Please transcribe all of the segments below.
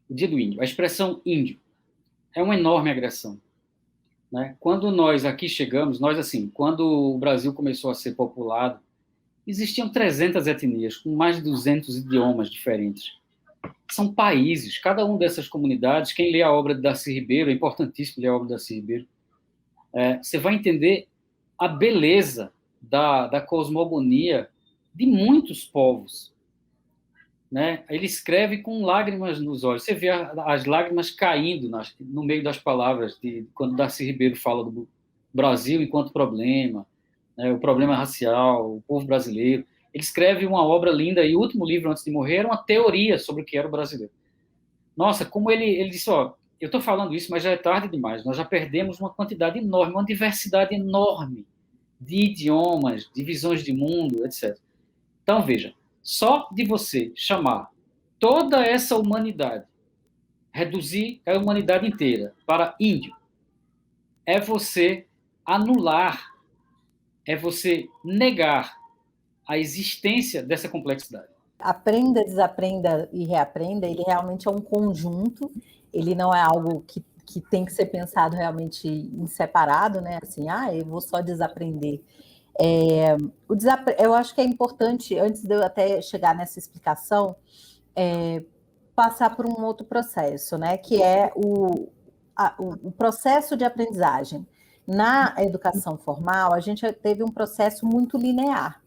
o Dia do Índio. A expressão índio é uma enorme agressão, né? Quando nós aqui chegamos, nós assim, quando o Brasil começou a ser populado, existiam 300 etnias, com mais de 200 idiomas diferentes. São países, cada uma dessas comunidades, quem lê a obra de Darcy Ribeiro, é importantíssimo ler a obra de Darcy Ribeiro, você vai entender a beleza da cosmogonia de muitos povos, né? Ele escreve com lágrimas nos olhos. Você vê as lágrimas caindo no meio das palavras quando Darcy Ribeiro fala do Brasil enquanto problema, né? O problema racial, o povo brasileiro. Ele escreve uma obra linda e o último livro antes de morrer era uma teoria sobre o que era o brasileiro. Nossa, como ele disse, ó, eu estou falando isso, mas já é tarde demais. Nós já perdemos uma quantidade enorme, uma diversidade enorme de idiomas, de visões de mundo, etc. Então, veja, só de você chamar toda essa humanidade, reduzir a humanidade inteira para índio, é você anular, é você negar a existência dessa complexidade. Aprenda, desaprenda e reaprenda, ele realmente é um conjunto, ele não é algo que tem que ser pensado realmente em separado, né? Assim, eu vou só desaprender. Eu acho que é importante, antes de eu até chegar nessa explicação, passar por um outro processo, né? Que é o processo de aprendizagem. Na educação formal, a gente teve um processo muito linear,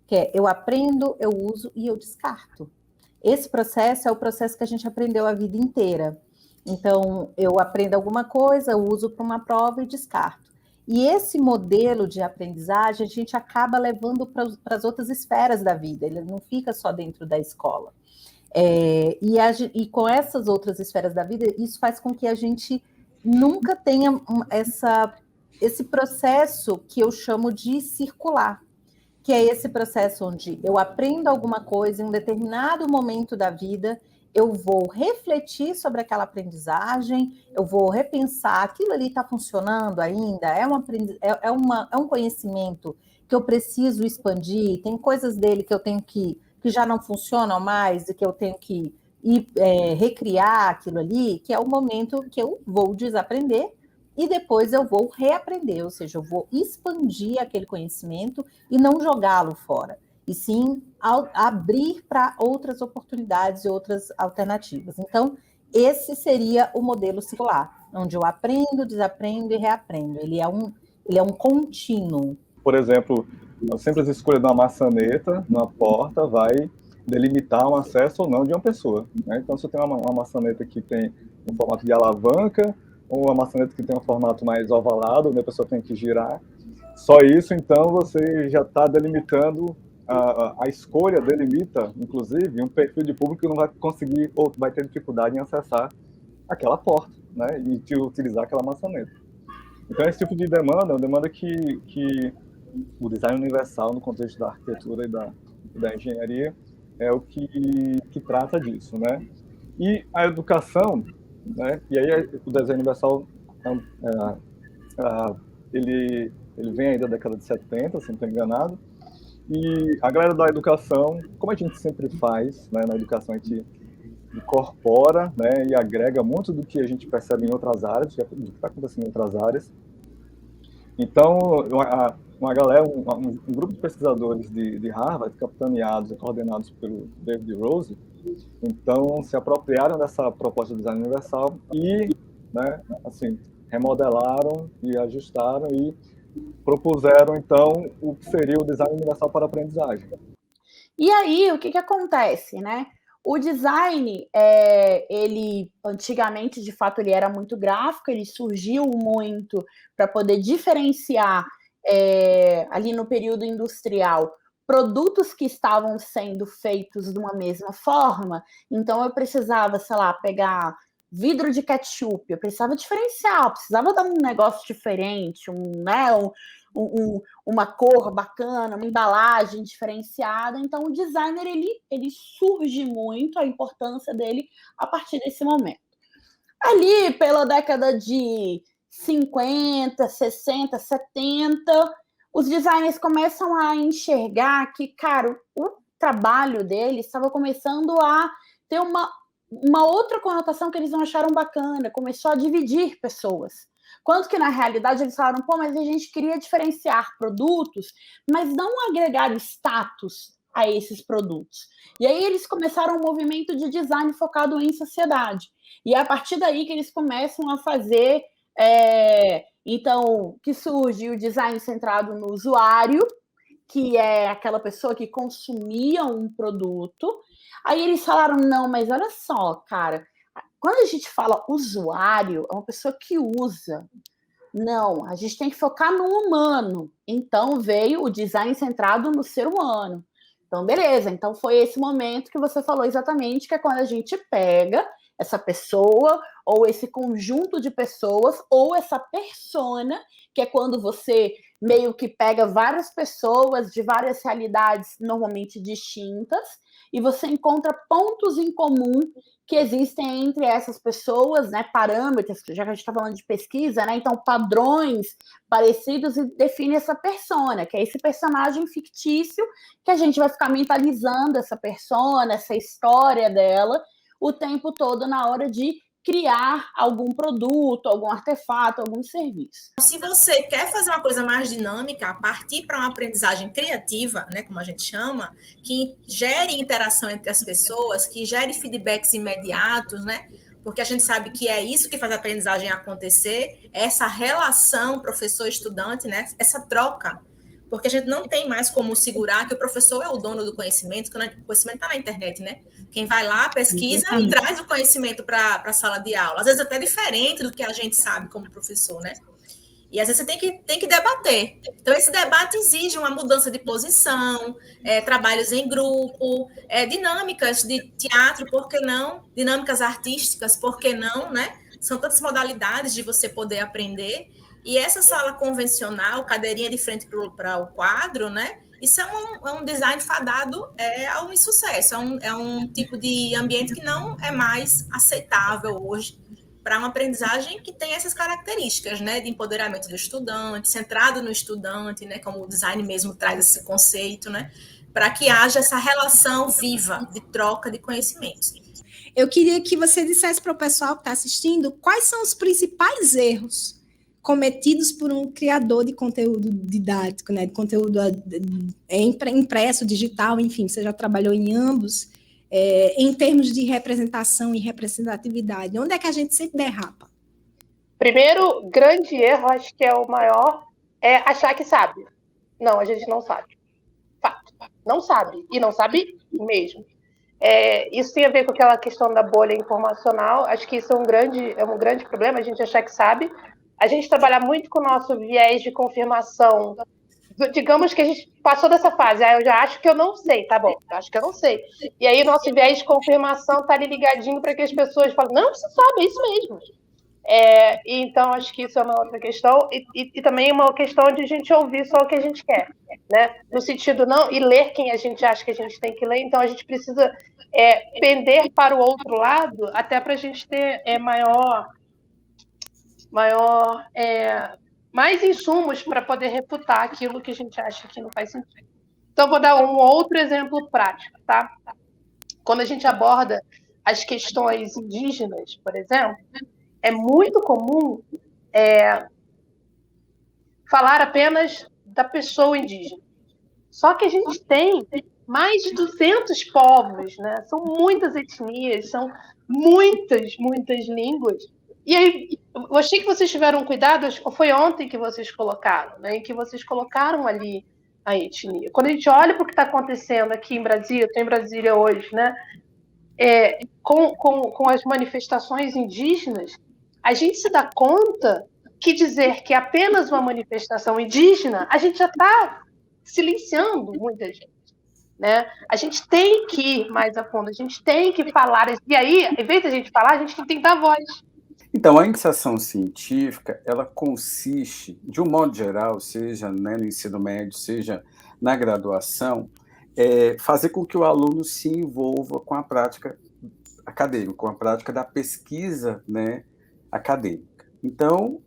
que é eu aprendo, eu uso e eu descarto. Esse processo é o processo que a gente aprendeu a vida inteira. Então, eu aprendo alguma coisa, uso para uma prova e descarto. E esse modelo de aprendizagem a gente acaba levando para as outras esferas da vida, ele não fica só dentro da escola. E com essas outras esferas da vida, isso faz com que a gente nunca tenha esse processo que eu chamo de circular, que é esse processo onde eu aprendo alguma coisa em um determinado momento da vida, eu vou refletir sobre aquela aprendizagem, eu vou repensar, aquilo ali está funcionando ainda, é um conhecimento que eu preciso expandir, tem coisas dele que eu tenho que já não funcionam mais e que eu tenho que recriar aquilo ali, que é o momento que eu vou desaprender e depois eu vou reaprender, ou seja, eu vou expandir aquele conhecimento e não jogá-lo fora, e sim abrir para outras oportunidades e outras alternativas. Então, esse seria o modelo circular, onde eu aprendo, desaprendo e reaprendo. Ele é um contínuo. Por exemplo, a simples escolha de uma maçaneta na porta vai delimitar um acesso ou não de uma pessoa, né? Então, se eu tenho uma maçaneta que tem um formato de alavanca, ou uma maçaneta que tem um formato mais ovalado, onde a pessoa tem que girar, só isso, então, você já está delimitando, a escolha delimita, inclusive, um perfil de público que não vai conseguir, ou vai ter dificuldade em acessar aquela porta, né? E utilizar aquela maçaneta. Então, esse tipo de demanda é uma demanda que o design universal, no contexto da arquitetura e da engenharia, é o que trata disso, né? E a educação, né? E aí o design universal, ele vem aí da década de 70, se não estou enganado, e a galera da educação, como a gente sempre faz, né, na educação, a gente incorpora, né, e agrega muito do que a gente percebe em outras áreas, do que está acontecendo em outras áreas. Então, uma galera, um grupo de pesquisadores de Harvard, capitaneados e coordenados pelo David Rose, então se apropriaram dessa proposta de design universal e, né, assim, remodelaram e ajustaram e propuseram, então, o que seria o design universal para a aprendizagem. E aí, o que acontece, né? O design, ele antigamente, de fato, ele era muito gráfico, ele surgiu muito para poder diferenciar, ali no período industrial, produtos que estavam sendo feitos de uma mesma forma. Então, eu precisava, sei lá, pegar vidro de ketchup, eu precisava diferenciar, eu precisava dar um negócio diferente, uma cor bacana, uma embalagem diferenciada. Então, o designer, ele surge muito, a importância dele a partir desse momento. Ali, pela década de 50, 60, 70, os designers começam a enxergar que, cara, o trabalho deles estava começando a ter uma uma outra conotação que eles não acharam bacana, começou a dividir pessoas. Quanto que, na realidade, eles falaram, pô, mas a gente queria diferenciar produtos, mas não agregar status a esses produtos. E aí eles começaram um movimento de design focado em sociedade. E é a partir daí que eles começam a fazer, então, que surge o design centrado no usuário, que é aquela pessoa que consumia um produto. Aí eles falaram, não, mas olha só, cara, quando a gente fala usuário, é uma pessoa que usa. Não, a gente tem que focar no humano. Então veio o design centrado no ser humano. Então, beleza. Então foi esse momento que você falou exatamente, que é quando a gente pega essa pessoa, ou esse conjunto de pessoas, ou essa persona, que é quando você meio que pega várias pessoas de várias realidades normalmente distintas, e você encontra pontos em comum que existem entre essas pessoas, né, parâmetros, já que a gente está falando de pesquisa, né, então padrões parecidos, e define essa persona, que é esse personagem fictício que a gente vai ficar mentalizando essa persona, essa história dela, o tempo todo na hora de criar algum produto, algum artefato, algum serviço. Se você quer fazer uma coisa mais dinâmica, partir para uma aprendizagem criativa, né, como a gente chama, que gere interação entre as pessoas, que gere feedbacks imediatos, né? Porque a gente sabe que é isso que faz a aprendizagem acontecer, essa relação professor-estudante, né? Essa troca. Porque a gente não tem mais como segurar que o professor é o dono do conhecimento, que o conhecimento está na internet, né? Quem vai lá, pesquisa e traz o conhecimento para a sala de aula. Às vezes até diferente do que a gente sabe como professor, né? E às vezes você tem que debater. Então, esse debate exige uma mudança de posição, trabalhos em grupo, dinâmicas de teatro, por que não? Dinâmicas artísticas, por que não, né? São tantas modalidades de você poder aprender. E essa sala convencional, cadeirinha de frente para o quadro, né? Isso é um design fadado ao insucesso. É um tipo de ambiente que não é mais aceitável hoje para uma aprendizagem que tem essas características, né? De empoderamento do estudante, centrado no estudante, né? Como o design mesmo traz esse conceito, né? Para que haja essa relação viva de troca de conhecimentos. Eu queria que você dissesse para o pessoal que está assistindo quais são os principais erros cometidos por um criador de conteúdo didático, né, de conteúdo impresso, digital, enfim, você já trabalhou em ambos, em termos de representação e representatividade. Onde é que a gente sempre derrapa? Primeiro, grande erro, acho que é o maior, é achar que sabe. Não, a gente não sabe. Fato. Não sabe. E não sabe mesmo. Isso tem a ver com aquela questão da bolha informacional. Acho que isso é um grande problema, a gente achar que sabe. A gente trabalha muito com o nosso viés de confirmação. Digamos que a gente passou dessa fase. Eu já acho que eu não sei, tá bom, eu acho que eu não sei. E aí o nosso viés de confirmação está ali ligadinho para que as pessoas falem, não, você sabe, é isso mesmo. Então, acho que isso é uma outra questão. E também uma questão de a gente ouvir só o que a gente quer, né? No sentido não, e ler quem a gente acha que a gente tem que ler. Então, a gente precisa pender para o outro lado, até para a gente ter mais insumos para poder refutar aquilo que a gente acha que não faz sentido. Então, vou dar um outro exemplo prático, tá? Quando a gente aborda as questões indígenas, por exemplo, é muito comum falar apenas da pessoa indígena. Só que a gente tem mais de 200 povos, né? São muitas etnias, são muitas línguas. E aí, eu achei que vocês tiveram cuidado, acho que foi ontem que vocês colocaram, né? Em que vocês colocaram ali a etnia. Quando a gente olha para o que está acontecendo aqui em Brasília, estou em Brasília hoje, né? Com as manifestações indígenas, a gente se dá conta que dizer que é apenas uma manifestação indígena, a gente já está silenciando muita gente, né? A gente tem que ir mais a fundo, a gente tem que falar, e aí, em vez de a gente falar, a gente tem que dar voz. Então, a iniciação científica, ela consiste, de um modo geral, seja, né, no ensino médio, seja na graduação, fazer com que o aluno se envolva com a prática acadêmica, com a prática da pesquisa, né, acadêmica. Então,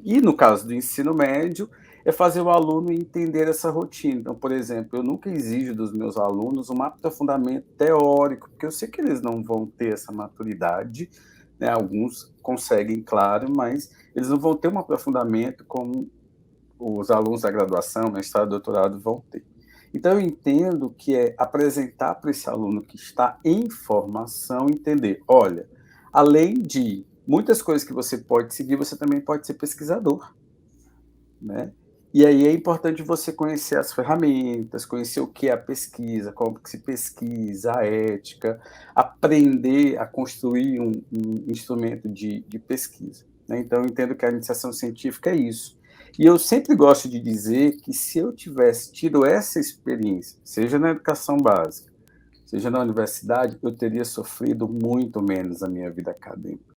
e no caso do ensino médio, é fazer o aluno entender essa rotina. Então, por exemplo, eu nunca exijo dos meus alunos um aprofundamento teórico, porque eu sei que eles não vão ter essa maturidade, né? Alguns conseguem, claro, mas eles não vão ter um aprofundamento como os alunos da graduação, mestrado, doutorado vão ter. Então, eu entendo que é apresentar para esse aluno que está em formação, entender, olha, além de muitas coisas que você pode seguir, você também pode ser pesquisador, né? E aí é importante você conhecer as ferramentas, conhecer o que é a pesquisa, como que se pesquisa, a ética, aprender a construir um instrumento de pesquisa, né? Então, eu entendo que a iniciação científica é isso. E eu sempre gosto de dizer que se eu tivesse tido essa experiência, seja na educação básica, seja na universidade, eu teria sofrido muito menos a minha vida acadêmica.